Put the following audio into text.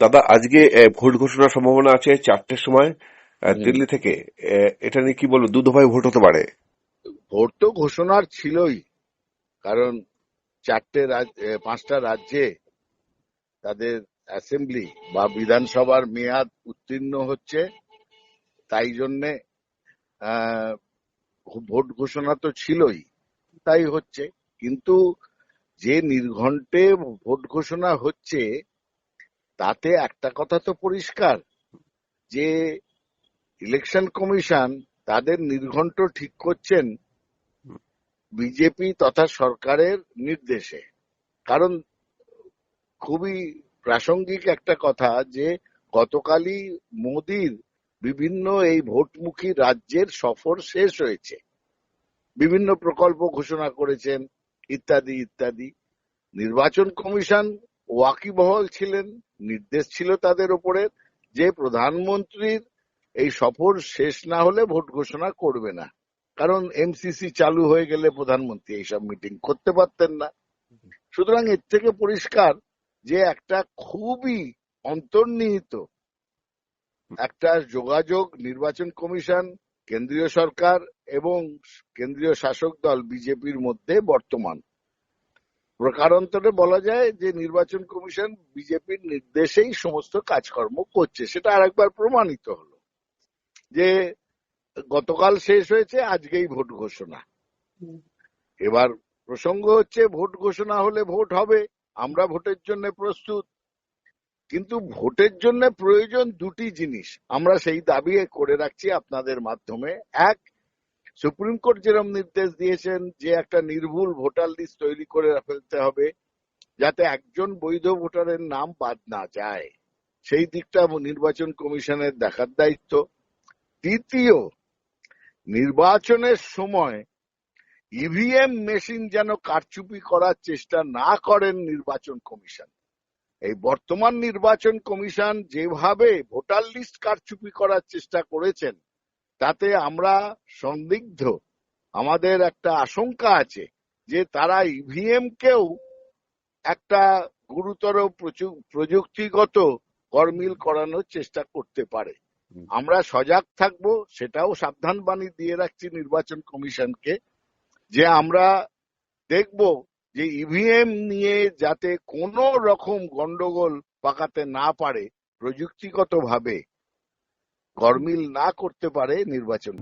দাদা, আজকে ভোট ঘোষণার সম্ভাবনা আছে 4টের সময় দিল্লি থেকে। এটা নিয়ে কি বলবো, দু দফায় ভোট হতে পারে। ভোট তো ঘোষণার ছিলই, কারণ পাঁচটা রাজ্যে তাদের অ্যাসেম্বলি বা বিধানসভার মেয়াদ উত্তীর্ণ হচ্ছে, তাই জন্যে ভোট ঘোষণা তো ছিলই, তাই হচ্ছে। কিন্তু যে নির্ঘণ্টে ভোট ঘোষণা হচ্ছে, তাতে একটা কথা তো পরিষ্কার, যে ইলেকশন কমিশন তাদের নির্ঘণ্ট ঠিক করছেন বিজেপি তথা সরকারের নির্দেশে। কারণ খুবই প্রাসঙ্গিক একটা কথা, যে গতকালই মোদির বিভিন্ন এই ভোটমুখী রাজ্যের সফর শেষ হয়েছে, বিভিন্ন প্রকল্প ঘোষণা করেছেন, ইত্যাদি ইত্যাদি। নির্বাচন কমিশন ওয়াকিবহল ছিলেন, নির্দেশ ছিল তাদের ওপরে যে প্রধানমন্ত্রীর এই সফর শেষ না হলে ভোট ঘোষণা করবে না, কারণ এমসিসি চালু হয়ে গেলে প্রধানমন্ত্রী এইসব মিটিং করতে পারতেন না। সুতরাং এর থেকে পরিষ্কার যে একটা খুবই অন্তর্নিহিত একটা যোগাযোগ নির্বাচন কমিশন, কেন্দ্রীয় সরকার এবং কেন্দ্রীয় শাসক দল বিজেপির মধ্যে বর্তমান। প্রকারান্তরে বলা যায় যে নির্বাচন কমিশন বিজেপির নির্দেশেই সমস্ত কাজকর্ম করছে। সেটা আরেকবার প্রমাণিত হলো যে গতকাল শেষ হয়েছে, আজকেই ভোট ঘোষণা। এবার প্রসঙ্গ হচ্ছে, ভোট ঘোষণা হলে ভোট হবে, আমরা ভোটের জন্য প্রস্তুত, কিন্তু ভোটের জন্য প্রয়োজন দুটি জিনিস, আমরা সেই দাবি করে রাখছি আপনাদের মাধ্যমে। এক, সুপ্রিম কোর্ট যেরকম নির্দেশ দিয়েছেন যে একটা নির্ভুল ভোটার লিস্ট তৈরি করে ফেলতে হবে, যাতে একজন বৈধ ভোটারের নাম বাদ না যায়, সেই দিকটা নির্বাচন কমিশনের দেখার দায়িত্ব। দ্বিতীয়, নির্বাচনের সময় ইভিএম মেশিন যেন কারচুপি করার চেষ্টা না করেন নির্বাচন কমিশন। এই বর্তমান নির্বাচন কমিশন যেভাবে ভোটার লিস্ট কারচুপি করার চেষ্টা করেছেন, তাতে আমরা সন্দিগ্ধ, আমাদের একটা আশঙ্কা আছে যে তারা ইভিএম কেও একটা গুরুতর প্রযুক্তিগত গরমিল করানোর চেষ্টা করতে পারে। আমরা সজাগ থাকব, সেটাও সাবধান বাণী দিয়ে রাখছি নির্বাচন কমিশনকে, যে আমরা দেখব যে ইভিএম নিয়ে যাতে কোনো রকম গন্ডগোল পাকাতে না পারে, প্রযুক্তিগতভাবে গরমিল না করতে পারে নির্বাচন।